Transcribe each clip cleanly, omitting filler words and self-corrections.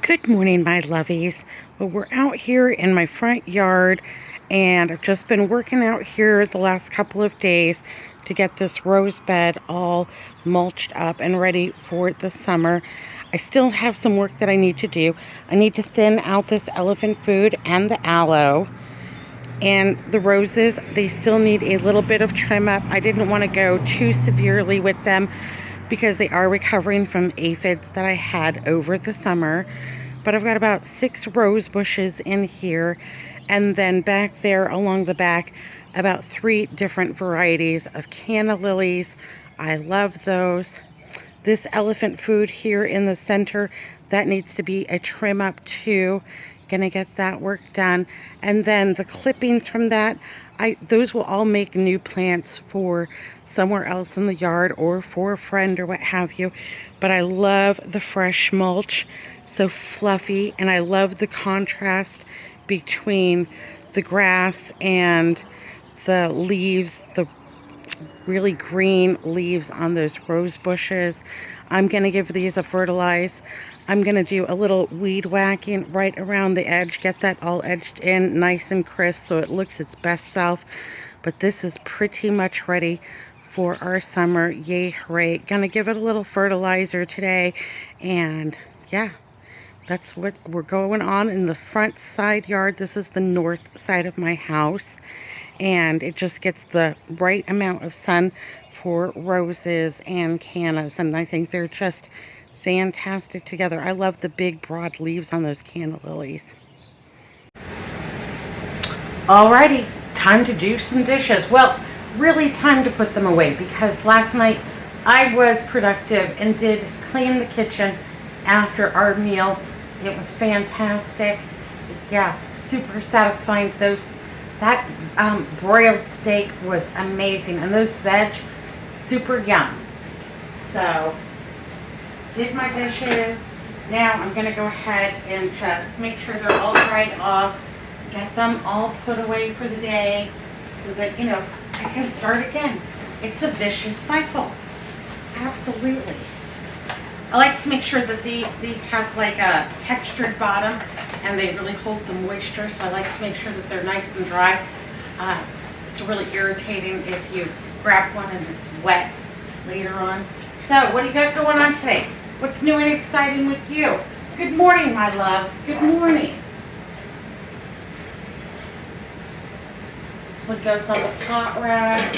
Good morning, my lovies. Well, we're out here in my front yard, and I've just been working out here the last couple of days to get this rose bed all mulched up and ready for the summer. I still have some work that I need to do. I need to thin out this elephant food and the aloe. And the roses, they still need a little bit of trim up. I didn't want to go too severely with them because they are recovering from aphids that I had over the summer. But I've got about 6 rose bushes in here, and then back there along the back about 3 different varieties of canna lilies. I love those. This elephant food here in the center, that needs to be a trim up too. Gonna get that work done. And then the clippings from that, those will all make new plants for somewhere else in the yard or for a friend or what have you. But I love the fresh mulch, so fluffy, and I love the contrast between the grass and the leaves, the really green leaves on those rose bushes. I'm gonna give these a fertilize. I'm gonna do a little weed whacking right around the edge, get that all edged in nice and crisp so it looks its best self. But this is pretty much ready for our summer. Yay, hooray. Gonna give it a little fertilizer today, and yeah, that's what we're going on in the front side yard. This is the north side of my house, and it just gets the right amount of sun for roses and cannas, and I think they're just fantastic together. I love the big broad leaves on those canna lilies. Alrighty, time to do some dishes. Well, really time to put them away, because last night I was productive and did clean the kitchen after our meal. It was fantastic. Yeah, super satisfying. That broiled steak was amazing, and those veg, super yum. So, did my dishes. Now I'm gonna go ahead and just make sure they're all dried off, get them all put away for the day, so that, you know, I can start again. It's a vicious cycle. Absolutely. I like to make sure that these have like a textured bottom, and they really hold the moisture, so I like to make sure that they're nice and dry. It's really irritating if you grab one and it's wet later on. So what do you got going on today? What's new and exciting with you? Good morning, my loves. Good morning. This one goes on the pot rack.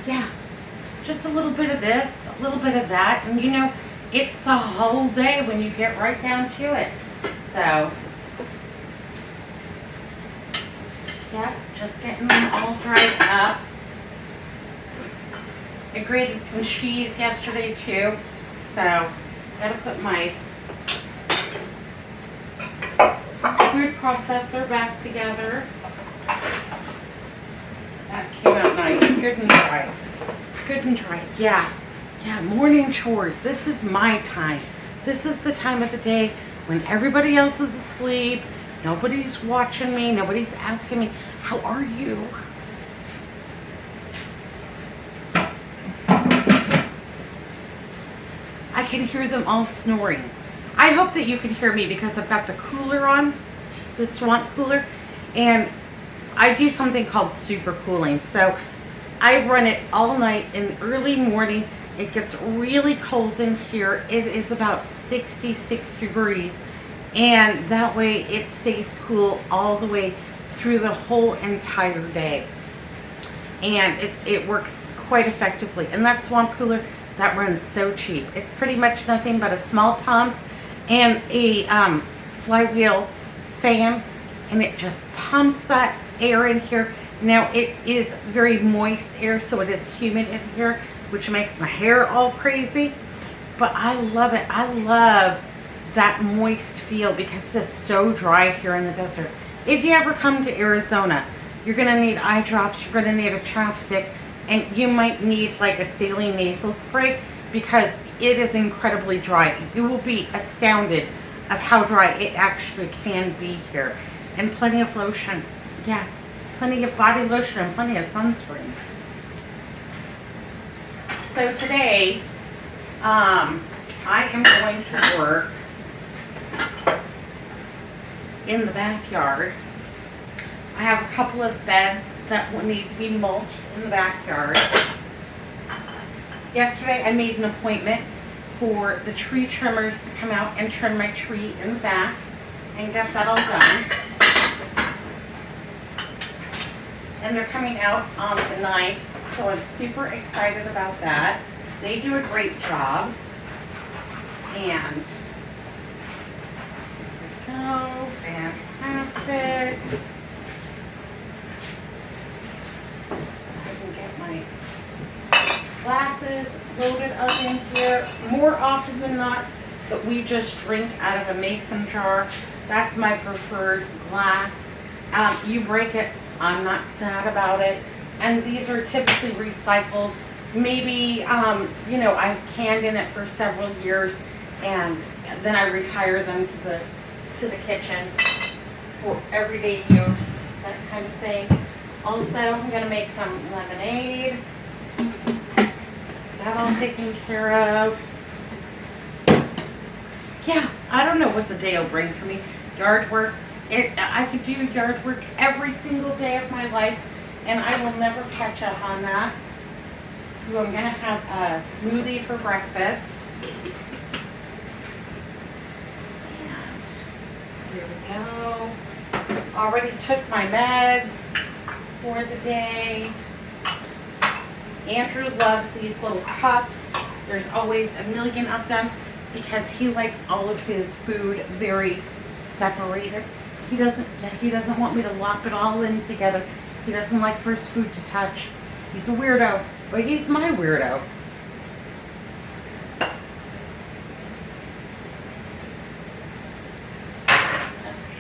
Yeah, just a little bit of this, a little bit of that, and you know, it's a whole day when you get right down to it. So, yeah, just getting them all dried up. I grated some cheese yesterday too, so gotta put my food processor back together. That came out nice, good and dry. Good and dry, yeah. Yeah, morning chores. This is my time. This is the time of the day when everybody else is asleep. Nobody's watching me. Nobody's asking me, how are you? I can hear them all snoring. I hope that you can hear me because I've got the cooler on, the swamp cooler, and I do something called super cooling. So I run it all night and early morning. It gets really cold in here. It is about 66 degrees, and that way it stays cool all the way through the whole entire day. And it works quite effectively. And that swamp cooler, that runs so cheap. It's pretty much nothing but a small pump and a flywheel fan, and it just pumps that air in here. Now it is very moist air, so it is humid in here, which makes my hair all crazy, but I love it. I love that moist feel because it is so dry here in the desert. If you ever come to Arizona, you're gonna need eye drops, you're gonna need a chapstick, and you might need like a saline nasal spray because it is incredibly dry. You will be astounded of how dry it actually can be here. And plenty of lotion, yeah, plenty of body lotion and plenty of sunscreen. So today, I am going to work in the backyard. I have a couple of beds that will need to be mulched in the backyard. Yesterday I made an appointment for the tree trimmers to come out and trim my tree in the back and get that all done. And they're coming out on the 9th, so I'm super excited about that. They do a great job. And there we go, fantastic. I can get my glasses loaded up in here. More often than not, but we just drink out of a mason jar. That's my preferred glass. You break it, I'm not sad about it. And these are typically recycled. Maybe, you know, I've canned in it for several years, and then I retire them to the kitchen for everyday use, that kind of thing. Also, I'm gonna make some lemonade. That all taken care of. Yeah, I don't know what the day will bring for me. Yard work. I could do yard work every single day of my life, and I will never catch up on that. Ooh, I'm gonna have a smoothie for breakfast. And here we go. Already took my meds for the day. Andrew loves these little cups. There's always a million of them because he likes all of his food very separated. He doesn't want me to lop it all in together. He doesn't like for his food to touch. He's a weirdo, but he's my weirdo.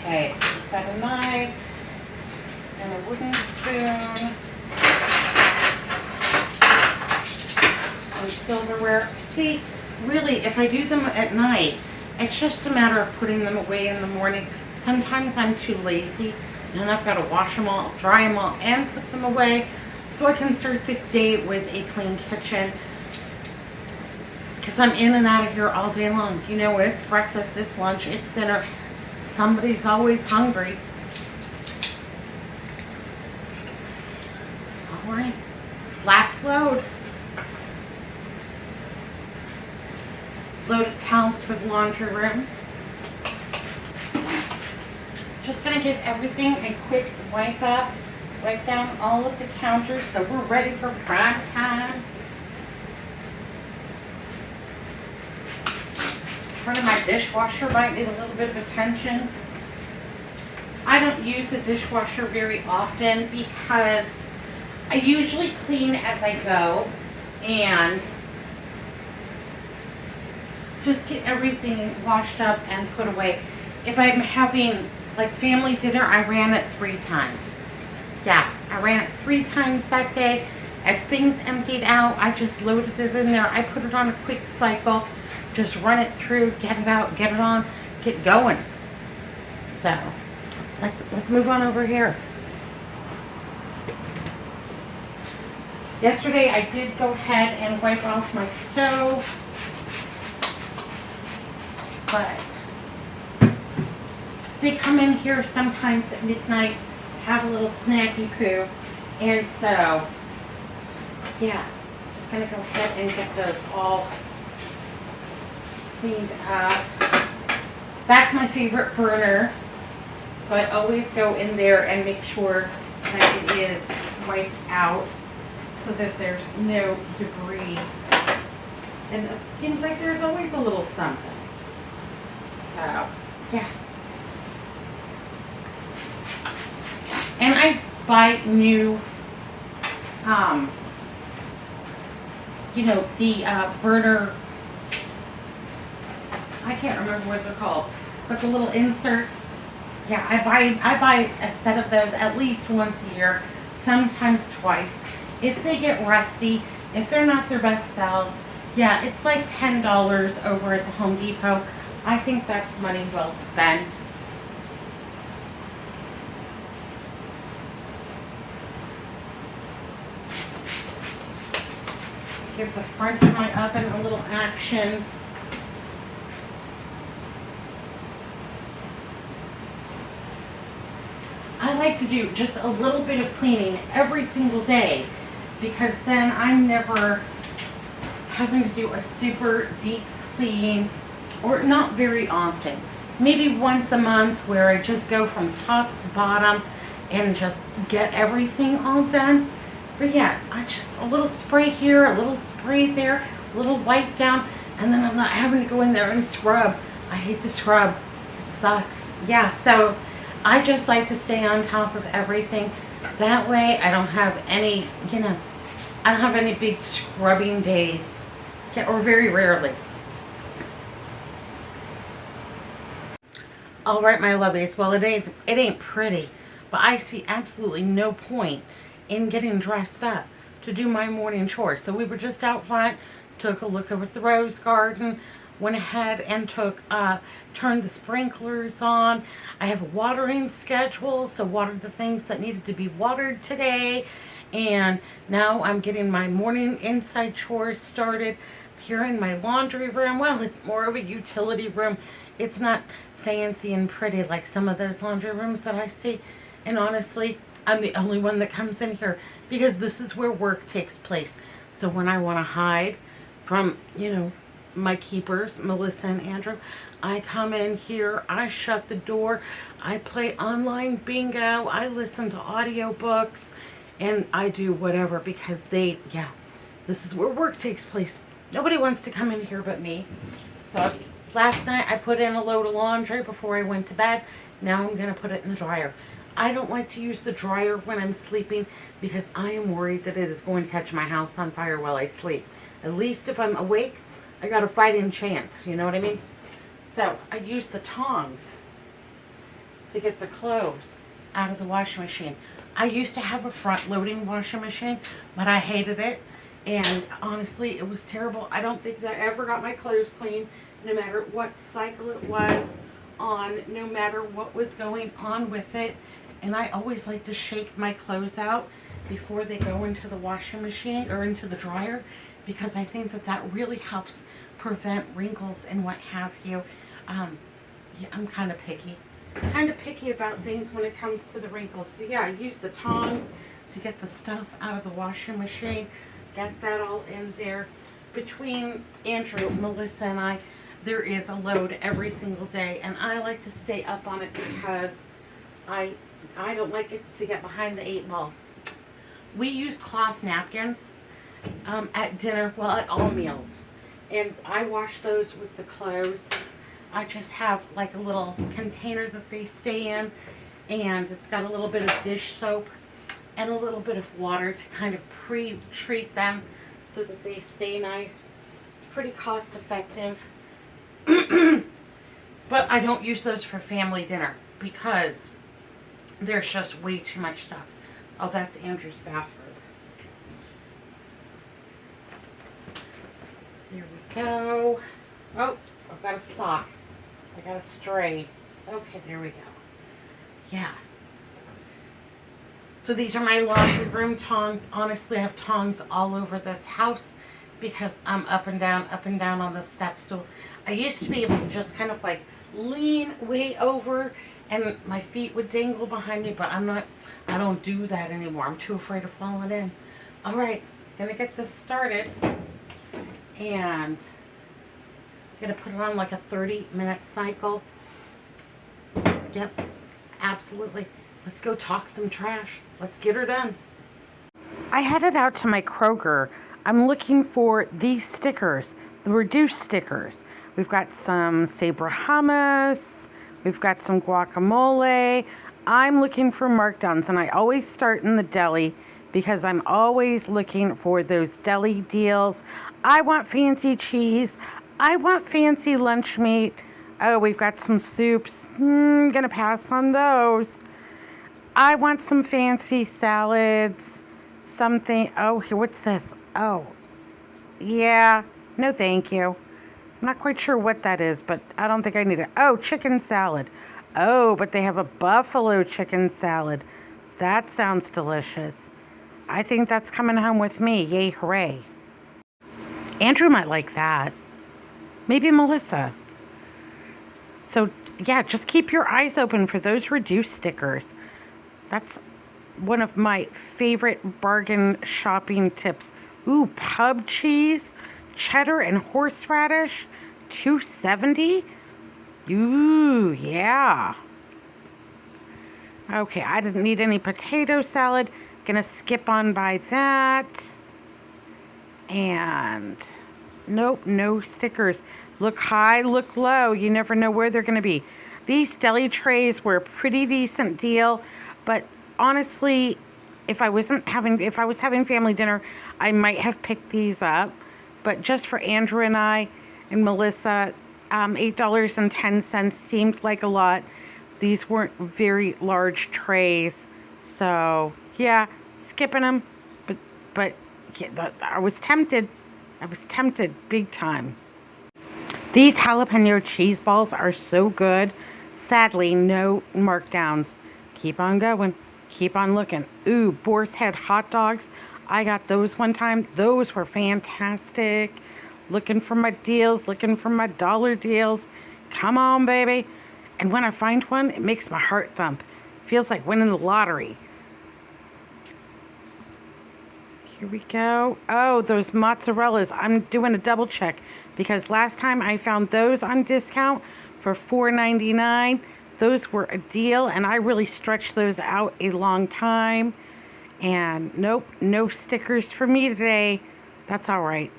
Okay, we've got a knife and a wooden spoon and silverware. See, really, if I do them at night, it's just a matter of putting them away in the morning. Sometimes I'm too lazy, and I've got to wash them all, dry them all, and put them away so I can start the day with a clean kitchen. Because I'm in and out of here all day long. You know, it's breakfast, it's lunch, it's dinner. Somebody's always hungry. All right, last load. Load of towels for the laundry room. Just gonna give everything a quick wipe up, wipe down all of the counters so we're ready for prime time. Front of my dishwasher might need a little bit of attention. I don't use the dishwasher very often because I usually clean as I go and just get everything washed up and put away. If I'm having like family dinner, I ran it 3 times. Yeah, I ran it 3 times that day. As things emptied out, I just loaded it in there. I put it on a quick cycle, just run it through, get it out, get it on, get going. So let's move on over here. Yesterday I did go ahead and wipe off my stove, but they come in here sometimes at midnight, have a little snacky poo, and so, yeah, just gonna go ahead and get those all cleaned up. That's my favorite burner, so I always go in there and make sure that it is wiped out so that there's no debris. And it seems like there's always a little something. So, yeah. And I buy new, you know, the burner, I can't remember what they're called, but the little inserts. Yeah, I buy a set of those at least once a year, sometimes twice. If they get rusty, if they're not their best selves, yeah, it's like $10 over at the Home Depot. I think that's money well spent. Give the front of my oven a little action. like to do just a little bit of cleaning every single day, because then I'm never having to do a super deep clean, or not very often. Maybe once a month where I just go from top to bottom and just get everything all done. But yeah, I just a little spray here, a little spray there, a little wipe down, and then I'm not having to go in there and scrub. I hate to scrub. It sucks. Yeah, so I just like to stay on top of everything. That way I don't have any, I don't have any big scrubbing days. Yeah, or very rarely. All right, my lovies. Well, it ain't pretty, but I see absolutely no point in getting dressed up to do my morning chores. So we were just out front, took a look over at the rose garden, went ahead and turned the sprinklers on. I have a watering schedule, so watered the things that needed to be watered today. And now I'm getting my morning inside chores started here in my laundry room. Well, it's more of a utility room. It's not fancy and pretty like some of those laundry rooms that I see. And honestly, I'm the only one that comes in here because this is where work takes place. So when I want to hide from, my keepers, Melissa and Andrew, I come in here, I shut the door, I play online bingo, I listen to audiobooks, and I do whatever because this is where work takes place. Nobody wants to come in here but me. So last night I put in a load of laundry before I went to bed. Now I'm going to put it in the dryer. I don't like to use the dryer when I'm sleeping because I am worried that it is going to catch my house on fire while I sleep. At least if I'm awake, I got a fighting chance. You know what I mean? So I use the tongs to get the clothes out of the washing machine. I used to have a front-loading washing machine, but I hated it. And honestly, it was terrible. I don't think that I ever got my clothes clean, no matter what cycle it was on, no matter what was going on with it. And I always like to shake my clothes out before they go into the washing machine or into the dryer, because I think that really helps prevent wrinkles and what have you. I'm kind of picky. About things when it comes to the wrinkles. So yeah, I use the tongs to get the stuff out of the washing machine. Get that all in there. Between Andrew, Melissa, and I, there is a load every single day, and I like to stay up on it because I don't like it to get behind the 8 ball. We use cloth napkins at dinner, well, at all meals, and I wash those with the clothes. I just have like a little container that they stay in, and it's got a little bit of dish soap and a little bit of water to kind of pre-treat them so that they stay nice. It's pretty cost effective. But I don't use those for family dinner because there's just way too much stuff. Oh, that's Andrew's bathroom. There we go. Oh, I've got a sock. I got a stray. Okay, there we go. Yeah. So these are my laundry room tongs. Honestly, I have tongs all over this house because I'm up and down on the step stool. I used to be able to just kind of like lean way over and my feet would dangle behind me, but I don't do that anymore. I'm too afraid of falling in. All right, gonna get this started and gonna put it on like a 30-minute cycle. Yep, absolutely. Let's go talk some trash. Let's get her done. I headed out to my Kroger. I'm looking for these stickers, the reduced stickers. We've got some Sabra hummus. We've got some guacamole. I'm looking for markdowns, and I always start in the deli because I'm always looking for those deli deals. I want fancy cheese. I want fancy lunch meat. Oh, we've got some soups. Gonna pass on those. I want some fancy salads. Something. Oh, what's this? Oh, yeah. No, thank you. I'm not quite sure what that is, but I don't think I need it. Oh, chicken salad. Oh, but they have a buffalo chicken salad. That sounds delicious. I think that's coming home with me. Yay, hooray. Andrew might like that. Maybe Melissa. So, yeah, just keep your eyes open for those reduced stickers. That's one of my favorite bargain shopping tips. Ooh, pub cheese, cheddar and horseradish, $2.70. Ooh, yeah. Okay, I didn't need any potato salad. Gonna skip on by that. And nope, no stickers. Look high, look low. You never know where they're gonna be. These deli trays were a pretty decent deal, but honestly, if I was having family dinner, I might have picked these up. But just for Andrew and I and Melissa, $8.10 seemed like a lot. These weren't very large trays, so yeah, skipping them. But yeah, I was tempted. I was tempted big time. These jalapeno cheese balls are so good. Sadly, no markdowns. Keep on going. Keep on looking. Ooh, Boar's Head hot dogs. I got those one time. Those were fantastic. Looking for my deals, looking for my dollar deals. Come on, baby. And when I find one, it makes my heart thump. Feels like winning the lottery. Here we go. Oh, those mozzarellas. I'm doing a double check because last time I found those on discount for $4.99. Those were a deal, and I really stretched those out a long time. And nope, no stickers for me today. That's all right.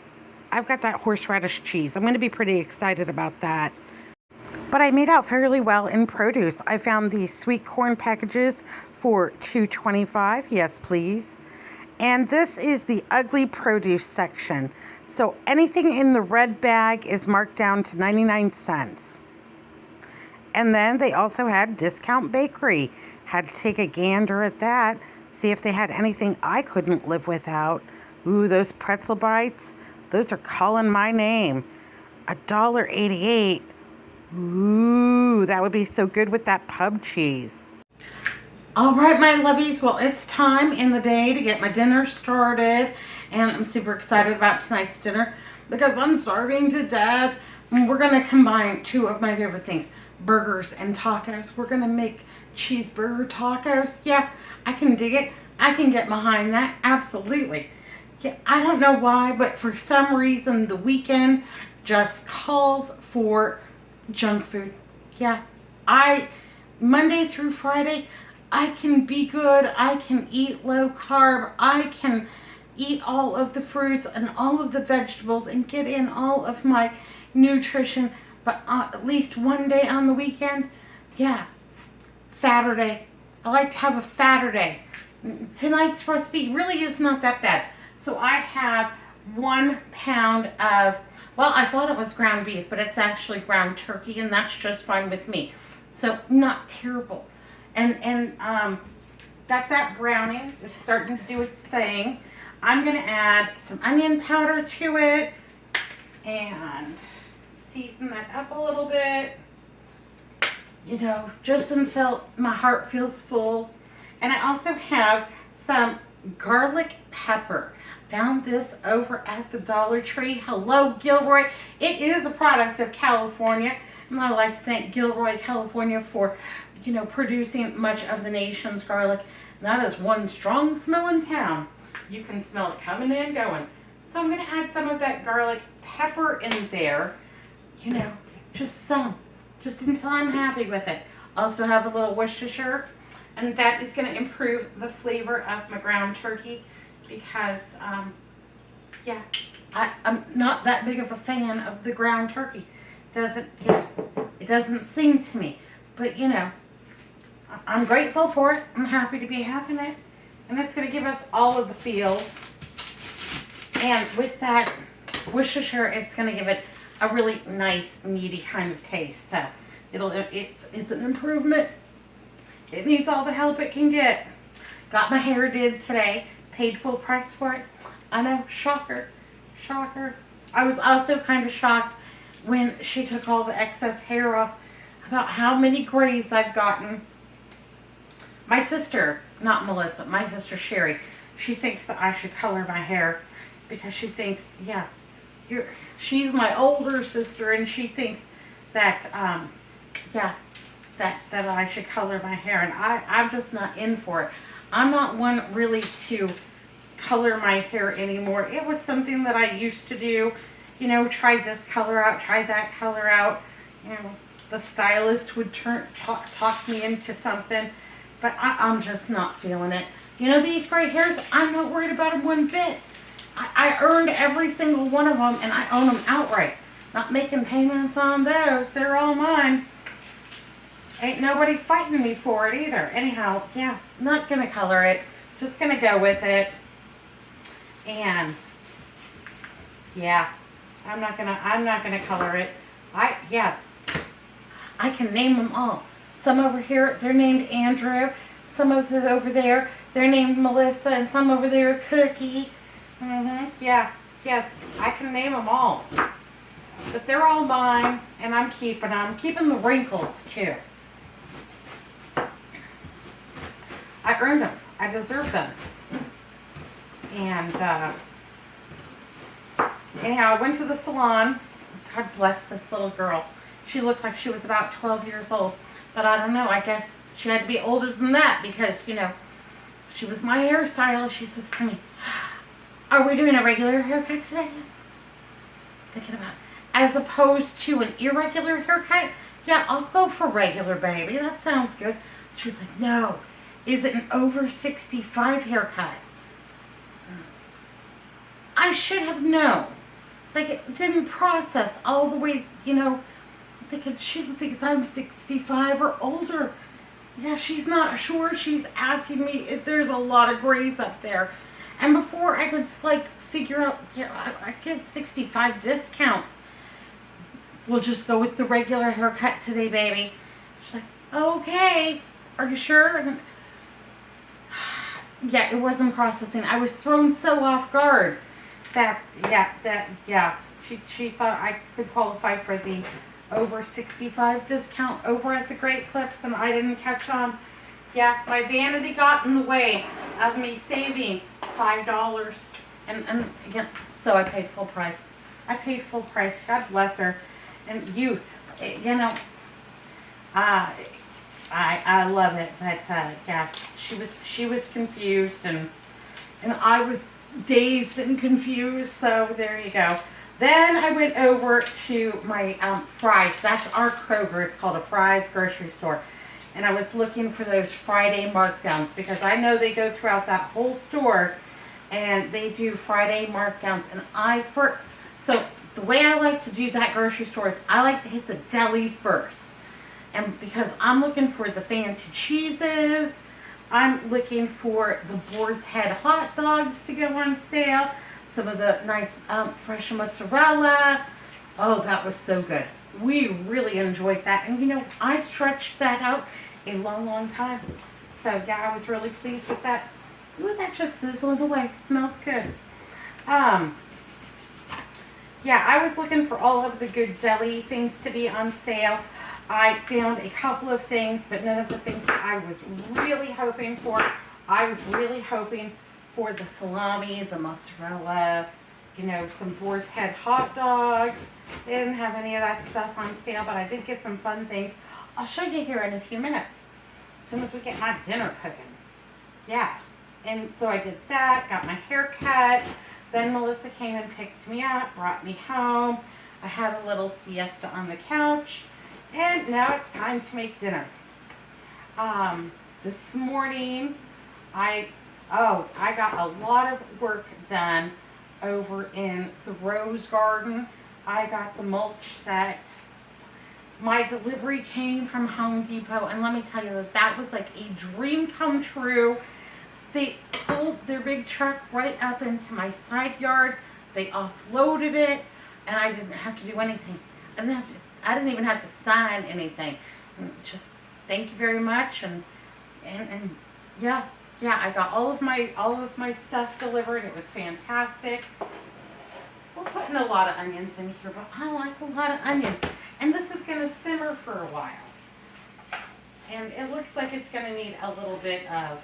I've got that horseradish cheese. I'm going to be pretty excited about that. But I made out fairly well in produce. I found these sweet corn packages for $2.25. Yes, please. And this is the ugly produce section. So anything in the red bag is marked down to 99 cents. And then they also had discount bakery. Had to take a gander at that, see if they had anything I couldn't live without. Ooh, those pretzel bites, those are calling my name. $1.88. Ooh, that would be so good with that pub cheese. All right, my lovies. Well, it's time in the day to get my dinner started. And I'm super excited about tonight's dinner because I'm starving to death. We're going to combine two of my favorite things, burgers and tacos. We're going to make cheeseburger tacos. Yeah, I can dig it. I can get behind that. Absolutely. Yeah, I don't know why, but for some reason, the weekend just calls for junk food. Yeah, Monday through Friday, I can be good. I can eat low carb. I can eat all of the fruits and all of the vegetables and get in all of my nutrition. But at least one day on the weekend, yeah, Saturday. I like to have a Saturday. Tonight's recipe really is not that bad. So I have 1 pound of, well, I thought it was ground beef, but it's actually ground turkey, and that's just fine with me. So not terrible. And got that browning. It's starting to do its thing. I'm going to add some onion powder to it and season that up a little bit. You know, just until my heart feels full. And I also have some garlic pepper. Found this over at the Dollar Tree. Hello, Gilroy. It is a product of California. And I'd like to thank Gilroy, California for, you know, producing much of the nation's garlic. And that is one strong smell in town. You can smell it coming in, going. So I'm going to add some of that garlic pepper in there. You know, just some. Just until I'm happy with it. Also have a little Worcestershire. And that is going to improve the flavor of my ground turkey. Because, yeah, I'm not that big of a fan of the ground turkey. It doesn't sing to me. But, you know, I'm grateful for it. I'm happy to be having it. And it's going to give us all of the feels. And with that Worcestershire, it's going to give it a really nice, meaty kind of taste. So it's an improvement. It needs all the help it can get. Got my hair did today. Paid full price for it. I know, shocker. Shocker. I was also kind of shocked when she took all the excess hair off about how many grays I've gotten. My sister, not Melissa, my sister Sherry, she thinks that I should color my hair because she thinks, yeah, she's my older sister and she thinks that, yeah, that I should color my hair, and I'm just not in for it. I'm not one really to color my hair anymore. It was something that I used to do, you know, try this color out, try that color out. You know, the stylist would talk me into something, but I'm just not feeling it. You know, these gray hairs, I'm not worried about them one bit. I earned every single one of them, and I own them outright. Not making payments on those. They're all mine. Ain't nobody fighting me for it either. Anyhow, yeah, not going to color it. Just going to go with it. And, yeah, I'm not gonna color it. I can name them all. Some over here, they're named Andrew. Some of them over there, they're named Melissa, and some over there, Cookie. Yeah, I can name them all. But they're all mine, and I'm keeping them. I'm keeping the wrinkles, too. I earned them. I deserve them. And, anyhow, I went to the salon. God bless this little girl. She looked like she was about 12 years old. But I don't know. I guess she had to be older than that because, you know, she was my hairstylist. She says to me, "Are we doing a regular haircut today?" Thinking about it. As opposed to an irregular haircut? Yeah, I'll go for regular, baby. That sounds good. She's like, "No. Is it an over 65 haircut?" I should have known. Like, it didn't process all the way, you know, thinking she thinks I'm 65 or older. Yeah, she's not sure. She's asking me if there's a lot of grays up there. And before I could, like, figure out, yeah, I get 65 discount. We'll just go with the regular haircut today, baby. She's like, "Okay, are you sure?" And yeah, it wasn't processing. I was thrown so off guard. She thought I could qualify for the over 65 discount over at the Great Clips, and I didn't catch on. Yeah, my vanity got in the way of me saving $5. And again, so I paid full price. I paid full price. God bless her. And youth, you know, I love it. But yeah, she was confused, and I was dazed and confused. So there you go. Then I went over to my Fry's. That's our Kroger. It's called a Fry's grocery store. And I was looking for those Friday markdowns because I know they go throughout that whole store, and they do Friday markdowns. And so the way I like to do that grocery store is I like to hit the deli first. And because I'm looking for the fancy cheeses, I'm looking for the Boar's Head hot dogs to go on sale. Some of the nice fresh mozzarella. Oh, that was so good. We really enjoyed that. And, you know, I stretched that out a long, long time. So, yeah, I was really pleased with that. Ooh, that just sizzling away. Smells good. Yeah, I was looking for all of the good deli things to be on sale. I found a couple of things, but none of the things that I was really hoping for. I was really hoping for the salami, the mozzarella, you know, some Boar's Head hot dogs. They didn't have any of that stuff on sale, but I did get some fun things. I'll show you here in a few minutes, as soon as we get my dinner cooking. Yeah, and so I did that, got my hair cut. Then Melissa came and picked me up, brought me home. I had a little siesta on the couch, and now it's time to make dinner. This morning, I got a lot of work done over in the rose garden. I got the mulch set. My delivery came from Home Depot, and let me tell you that was like a dream come true. They pulled their big truck right up into my side yard. They offloaded it, and I didn't have to do anything. I didn't even have to sign anything. And just thank you very much, and yeah, I got all of my stuff delivered. It was fantastic. We're putting a lot of onions in here, but I like a lot of onions. And this is going to simmer for a while. And it looks like it's going to need a little bit of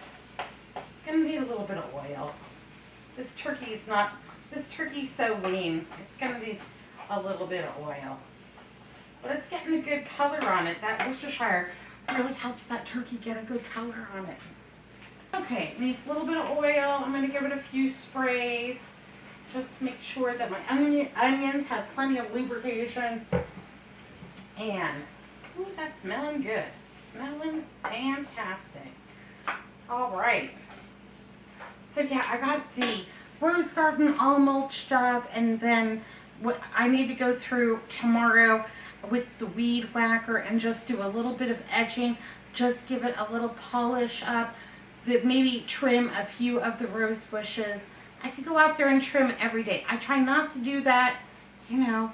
oil. This turkey's so lean. It's going to need a little bit of oil. But it's getting a good color on it. That Worcestershire Really helps that turkey get a good color on it. Okay, needs a little bit of oil. I'm going to give it a few sprays just to make sure that my onions have plenty of lubrication. And, ooh, that's smelling good. Smelling fantastic. All right. So yeah, I got the rose garden all mulched up, and then what I need to go through tomorrow with the weed whacker and just do a little bit of edging, just give it a little polish up, maybe trim a few of the rose bushes. I could go out there and trim every day. I try not to do that, you know.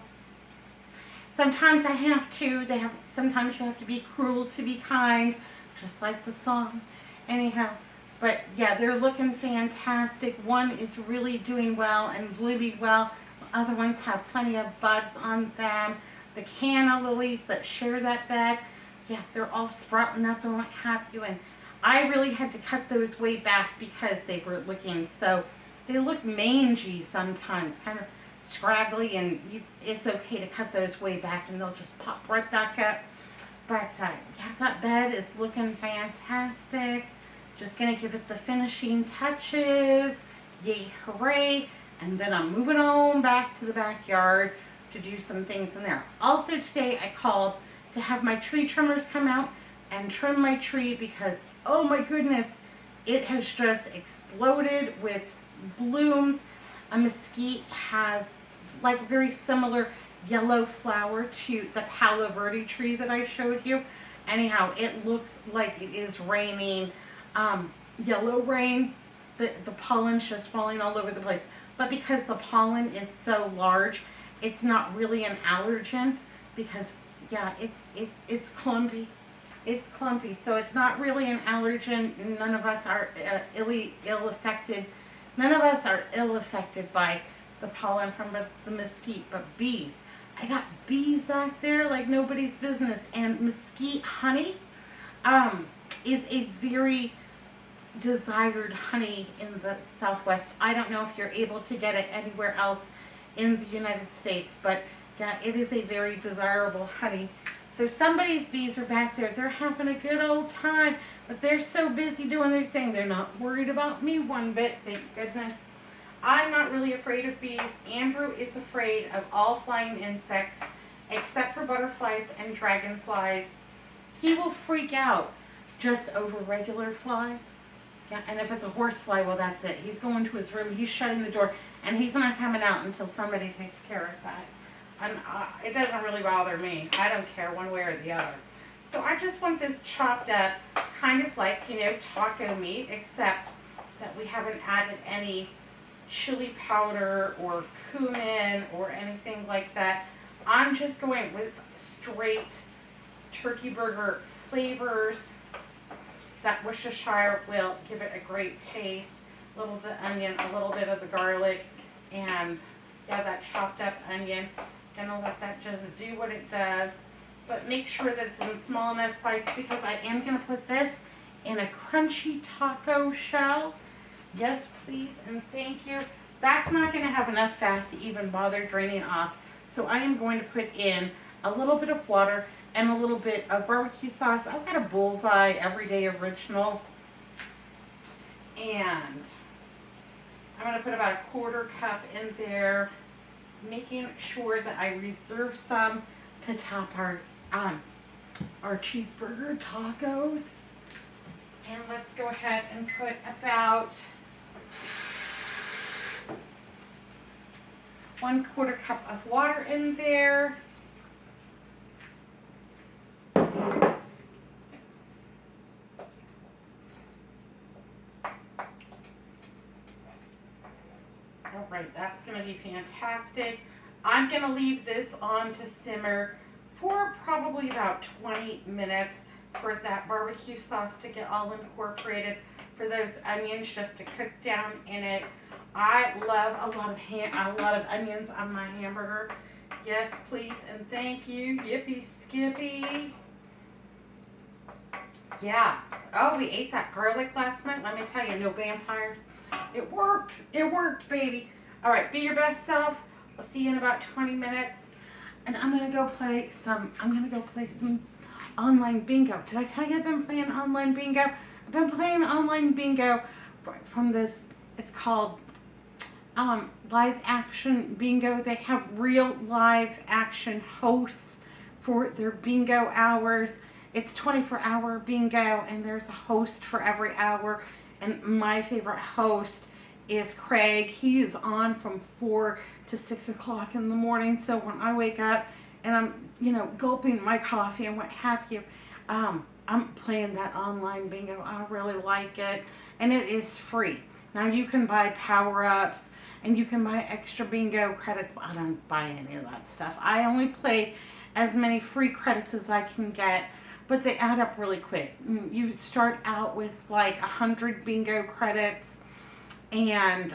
Sometimes I have to. Sometimes you have to be cruel to be kind, just like the song. Anyhow, but yeah, they're looking fantastic. One is really doing well and blooming well. The other ones have plenty of buds on them. The canna lilies that share that bed, yeah, they're all sprouting up and what have you. And I really had to cut those way back because they were looking so, they look mangy sometimes, kind of scraggly, and it's okay to cut those way back and they'll just pop right back up. But yeah, that bed is looking fantastic. Just going to give it the finishing touches. Yay, hooray. And then I'm moving on back to the backyard to do some things in there. Also today I called to have my tree trimmers come out and trim my tree because, oh my goodness, it has just exploded with blooms. A mesquite has like very similar yellow flower to the Palo Verde tree that I showed you. Anyhow, it looks like it is raining yellow rain. The pollen's just falling all over the place. But because the pollen is so large, it's not really an allergen because, yeah, it's clumpy. It's clumpy, so it's not really an allergen. None of us are ill affected. None of us are ill affected by the pollen from the mesquite, but bees. I got bees back there like nobody's business, and mesquite honey is a very desired honey in the Southwest. I don't know if you're able to get it anywhere else in the United States, but yeah, it is a very desirable honey. So somebody's bees are back there. They're having a good old time, but they're so busy doing their thing. They're not worried about me one bit, thank goodness. I'm not really afraid of bees. Andrew is afraid of all flying insects except for butterflies and dragonflies. He will freak out just over regular flies. Yeah, and if it's a horsefly, well, that's it. He's going to his room, he's shutting the door, and he's not coming out until somebody takes care of that. And it doesn't really bother me. I don't care one way or the other. So I just want this chopped up, kind of like, you know, taco meat, except that we haven't added any chili powder or cumin or anything like that. I'm just going with straight turkey burger flavors. That Worcestershire will give it a great taste. A little bit of onion, a little bit of the garlic, and yeah, that chopped up onion. Gonna let that just do what it does. But make sure that it's in small enough bites because I am gonna put this in a crunchy taco shell. Yes, please, and thank you. That's not gonna have enough fat to even bother draining off. So I am going to put in a little bit of water and a little bit of barbecue sauce. I've got a Bullseye Everyday Original. And I'm going to put about a 1/4 cup in there, making sure that I reserve some to top our cheeseburger tacos. And let's go ahead and put about 1/4 cup of water in there. All right, that's going to be fantastic. I'm going to leave this on to simmer for probably about 20 minutes for that barbecue sauce to get all incorporated, for those onions just to cook down in it. I love a lot of onions on my hamburger. Yes, please, and thank you. Yippee skippy. Yeah. Oh, we ate that garlic last night. Let me tell you, no vampires. It worked. It worked, baby. All right, be your best self. I'll see you in about 20 minutes. And I'm gonna go play some online bingo. Did I tell you I've been playing online bingo? I've been playing online bingo from this, it's called live action bingo. They have real live action hosts for their bingo hours. It's 24-hour bingo, and there's a host for every hour. And my favorite host is Craig. He is on from 4 to 6 o'clock in the morning. So when I wake up and I'm, gulping my coffee and what have you, I'm playing that online bingo. I really like it, and it is free. Now you can buy power-ups and you can buy extra bingo credits, but I don't buy any of that stuff. I only play as many free credits as I can get, but they add up really quick. You start out with like 100 bingo credits, and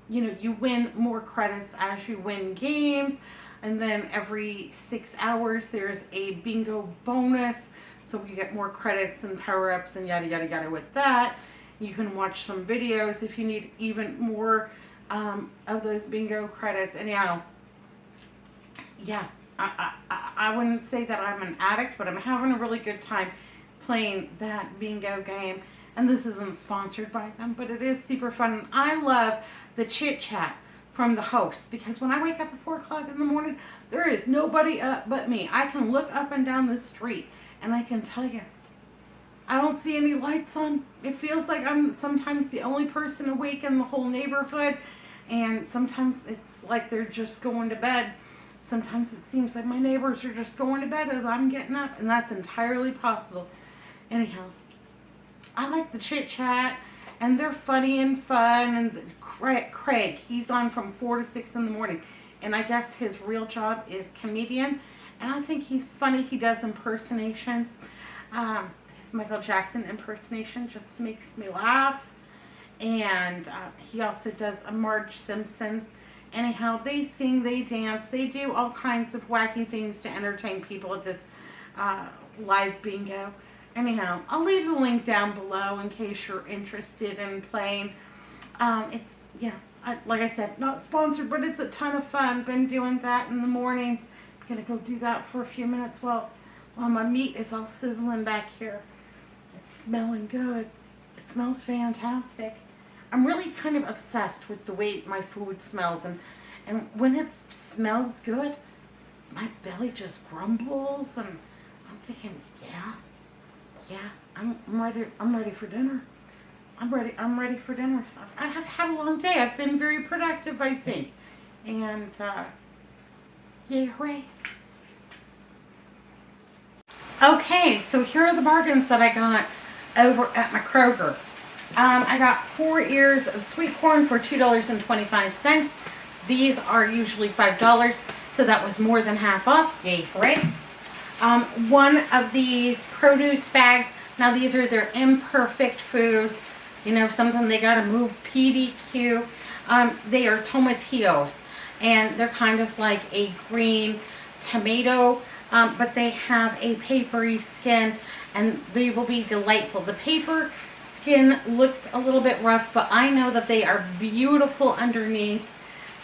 you win more credits as you win games. And then every 6 hours there's a bingo bonus, so you get more credits and power-ups and yada yada yada with that. You can watch some videos if you need even more of those bingo credits. And I wouldn't say that I'm an addict, but I'm having a really good time playing that bingo game. And this isn't sponsored by them, but it is super fun. And I love the chit chat from the host, because when I wake up at 4 o'clock in the morning, there is nobody up but me. I can look up and down the street and I can tell you, I don't see any lights on. It feels like I'm sometimes the only person awake in the whole neighborhood, and sometimes it's like they're just going to bed. Sometimes it seems like my neighbors are just going to bed as I'm getting up, and that's entirely possible. Anyhow, I like the chit chat, and they're funny and fun. And Craig, he's on from 4 to 6 in the morning, and I guess his real job is comedian, and I think he's funny. He does impersonations. His Michael Jackson impersonation just makes me laugh, and he also does a Marge Simpson. Anyhow, they sing, they dance, they do all kinds of wacky things to entertain people at this live bingo. Anyhow, I'll leave the link down below in case you're interested in playing. Like I said, not sponsored, but it's a ton of fun. Been doing that in the mornings. I'm gonna go do that for a few minutes while my meat is all sizzling back here. It's smelling good. It smells fantastic. I'm really kind of obsessed with the way my food smells, and when it smells good, my belly just grumbles, and I'm thinking, I'm ready for dinner. I'm ready for dinner. So I have had a long day. I've been very productive, I think. And yay, hooray. Okay, so here are the bargains that I got over at my Kroger. I got 4 ears of sweet corn for $2.25. These are usually $5, so that was more than half off. Yay, hooray. One of these produce bags. Now these are their imperfect foods. Something they gotta move PDQ. They are tomatillos, and they're kind of like a green tomato, but they have a papery skin, and they will be delightful. The paper skin looks a little bit rough, but I know that they are beautiful underneath.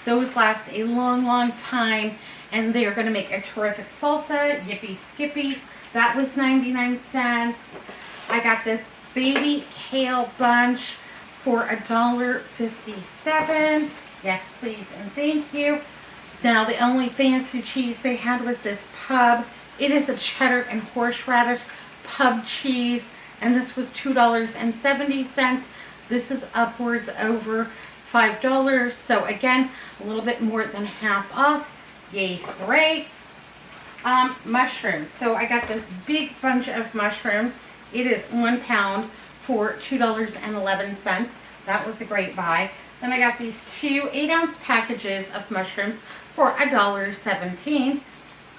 Those last a long, long time, and they are going to make a terrific salsa. Yippee skippy. That was 99 cents. I got this baby kale bunch for $1.57. Yes, please, and thank you. Now, the only fancy cheese they had was this pub. It is a cheddar and horseradish pub cheese, and this was $2.70. This is upwards over $5. So again, a little bit more than half off. Yay, hooray. Mushrooms. So I got this big bunch of mushrooms. It is 1 pound for $2.11. That was a great buy. Then I got these 2 8-ounce packages of mushrooms for $1.17.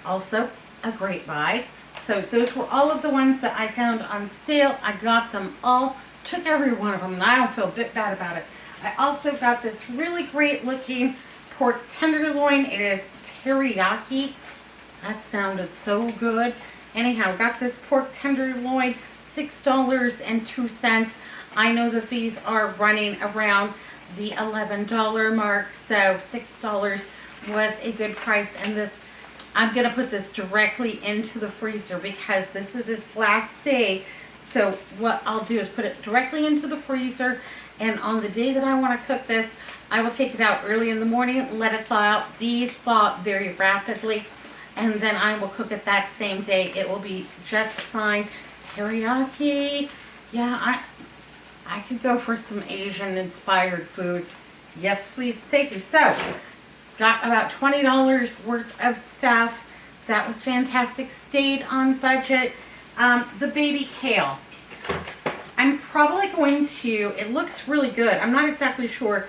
Also a great buy. So those were all of the ones that I found on sale. I got them all, took every one of them, and I don't feel a bit bad about it. I also got this really great looking pork tenderloin. It is teriyaki. That sounded so good. Anyhow, got this pork tenderloin, $6.02. I know that these are running around the $11 mark, so $6 was a good price. And this I'm going to put this directly into the freezer because this is its last day. So what I'll do is put it directly into the freezer, and on the day that I want to cook this, I will take it out early in the morning, let it thaw out. These thaw very rapidly, and then I will cook it that same day. It will be just fine. Teriyaki. Yeah, I could go for some Asian inspired food. Yes, please. Thank you. So, got about $20 worth of stuff. That was fantastic. Stayed on budget. The baby kale. I'm probably going to, it looks really good. I'm not exactly sure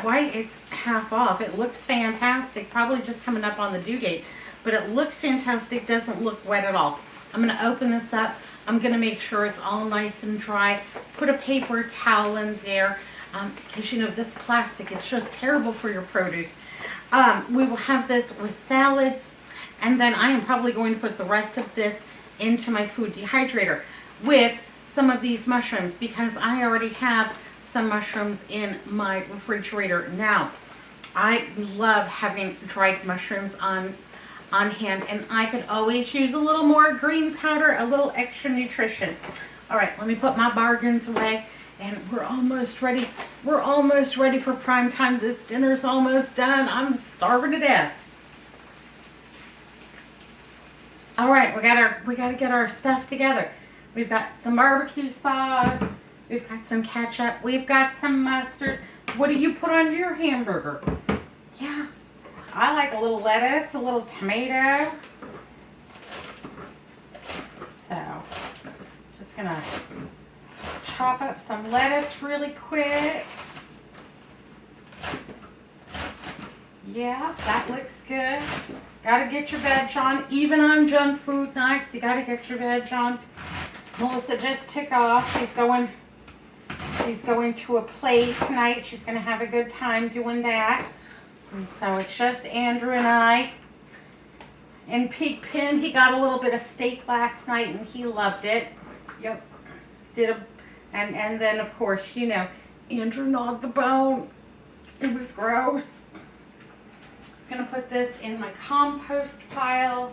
why it's half off. It looks fantastic. Probably just coming up on the due date. But it looks fantastic. Doesn't look wet at all. I'm going to open this up. I'm going to make sure it's all nice and dry. Put a paper towel in there. Because, you know, this plastic, it's just terrible for your produce. We will have this with salads. And then I am probably going to put the rest of this into my food dehydrator with some of these mushrooms, because I already have some mushrooms in my refrigerator now. I love having dried mushrooms on hand, and I could always use a little more green powder, a little extra nutrition. All right, let me put my bargains away, and we're almost ready. We're almost ready for prime time. This dinner's almost done. I'm starving to death. All right, we gotta get our stuff together. We've got some barbecue sauce. We've got some ketchup. We've got some mustard. What do you put on your hamburger? Yeah, I like a little lettuce, a little tomato. So, just gonna chop up some lettuce really quick. Yeah, that looks good. Gotta get your veg on. Even on junk food nights, you gotta get your veg on. Melissa just took off. She's going to a play tonight. She's gonna have a good time doing that. And so it's just Andrew and I. And Pigpen, he got a little bit of steak last night and he loved it. Yep. And then of course, you know, Andrew gnawed the bone. It was gross. I'm gonna put this in my compost pile.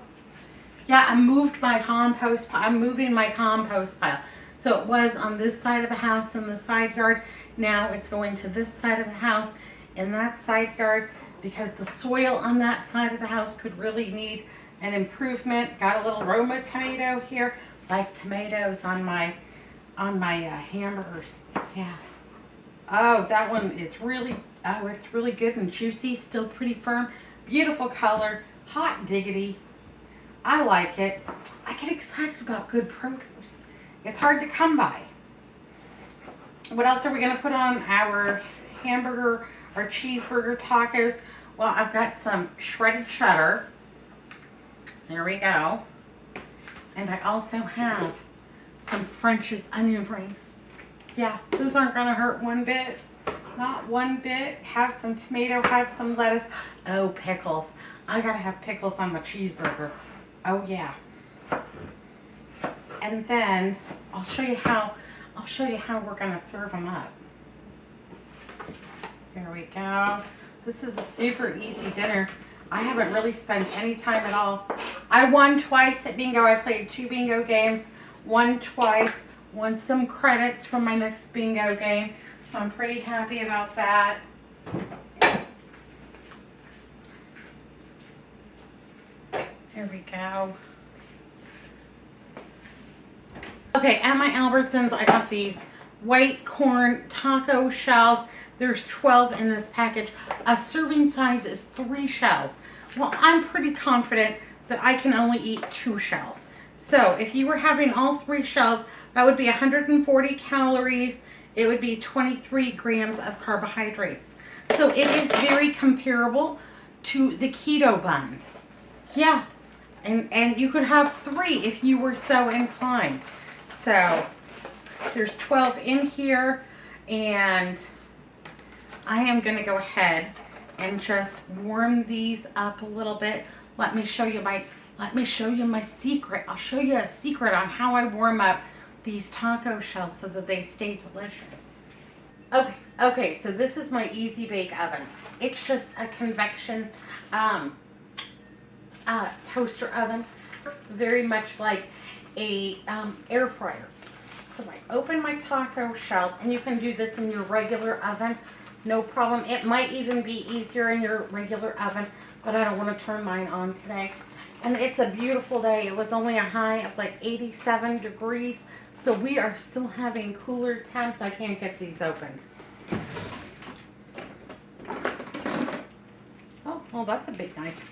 Yeah, I moved my compost pile. I'm moving my compost pile. So it was on this side of the house in the side yard. Now it's going to this side of the house in that side yard, because the soil on that side of the house could really need an improvement. Got a little Roma tomato here. Like tomatoes on my hamburgers. Yeah. Oh, that one is really, oh, it's really good and juicy. Still pretty firm. Beautiful color. Hot diggity. I like it. I get excited about good produce. It's hard to come by. What else are we going to put on our hamburger or cheeseburger tacos? Well, I've got some shredded cheddar. There we go. And I also have some French's onion rings. Yeah, those aren't going to hurt one bit. Not one bit. Have some tomato, have some lettuce. Oh, pickles. I got to have pickles on my cheeseburger. Oh, yeah. And then I'll show you how we're going to serve them up. Here we go. This is a super easy dinner. I haven't really spent any time at all. I won twice at bingo. I played 2 bingo games. Won twice. Won some credits from my next bingo game. So I'm pretty happy about that. Here we go. Okay, at my Albertsons, I got these white corn taco shells. There's 12 in this package. A serving size is 3 shells. Well, I'm pretty confident that I can only eat 2 shells. So if you were having all 3 shells, that would be 140 calories. It would be 23 grams of carbohydrates. So it is very comparable to the keto buns. Yeah, and you could have 3 if you were so inclined. So there's 12 in here, and I am going to go ahead and just warm these up a little bit. Let me show you my secret. I'll show you a secret on how I warm up these taco shells so that they stay delicious. Okay, so this is my easy bake oven. It's just a convection toaster oven. Looks very much like a air fryer. So I open my taco shells, and you can do this in your regular oven, no problem. It might even be easier in your regular oven, but I don't want to turn mine on today. And it's a beautiful day. It was only a high of like 87 degrees, so we are still having cooler temps. I can't get these open. Oh, well, that's a big knife.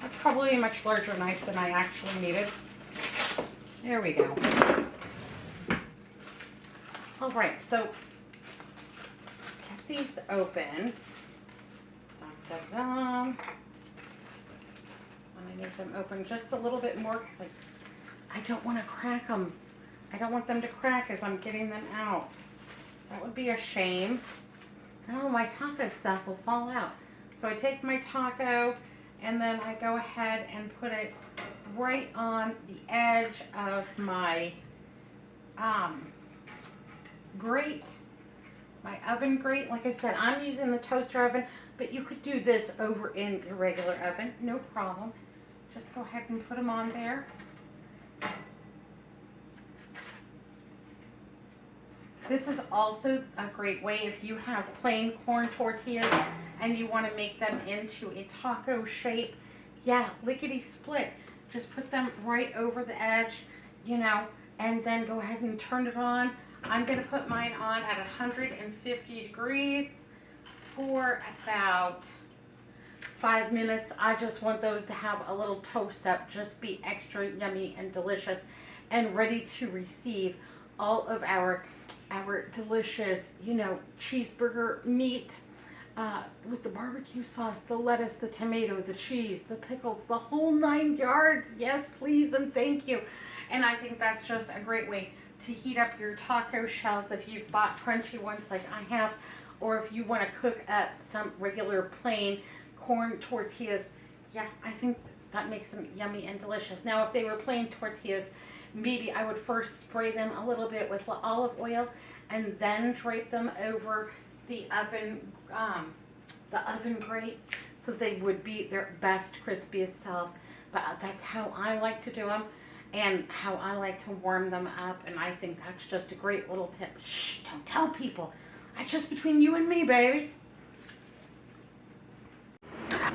That's probably a much larger knife than I actually needed. There we go. All right, so get these open. Dun, dun, dun. And I need them open just a little bit more because I don't want to crack them. I don't want them to crack as I'm getting them out. That would be a shame. Oh, my taco stuff will fall out. So I take my taco and then I go ahead and put it right on the edge of my grate, my oven grate. Like I said, I'm using the toaster oven, but you could do this over in your regular oven, no problem. Just go ahead and put them on there. This is also a great way if you have plain corn tortillas and you want to make them into a taco shape. Yeah, lickety split. Just put them right over the edge, you know, and then go ahead and turn it on. I'm going to put mine on at 150 degrees for about 5 minutes. I just want those to have a little toast up, just be extra yummy and delicious and ready to receive all of our delicious, you know, cheeseburger meat with the barbecue sauce, the lettuce, the tomato, the cheese, the pickles, the whole 9 yards. Yes, please, and thank you. And I think that's just a great way to heat up your taco shells if you've bought crunchy ones like I have, or if you want to cook up some regular plain corn tortillas. Yeah, I think that makes them yummy and delicious. Now, if they were plain tortillas, maybe I would first spray them a little bit with olive oil and then drape them over the oven grate so they would be their best, crispiest selves. But that's how I like to do them and how I like to warm them up. And I think that's just a great little tip. Shh, don't tell people. That's just between you and me, baby.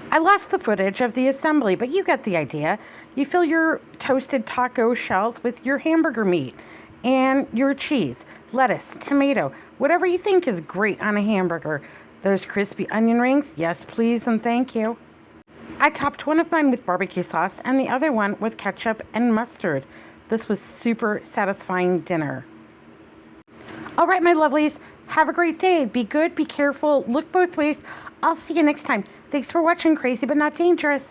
I lost the footage of the assembly, but you get the idea. You fill your toasted taco shells with your hamburger meat and your cheese, lettuce, tomato, whatever you think is great on a hamburger. Those crispy onion rings, yes please and thank you. I topped one of mine with barbecue sauce and the other one with ketchup and mustard. This was super satisfying dinner. All right, my lovelies, have a great day. Be good, be careful, look both ways. I'll see you next time. Thanks for watching Crazy But Not Dangerous.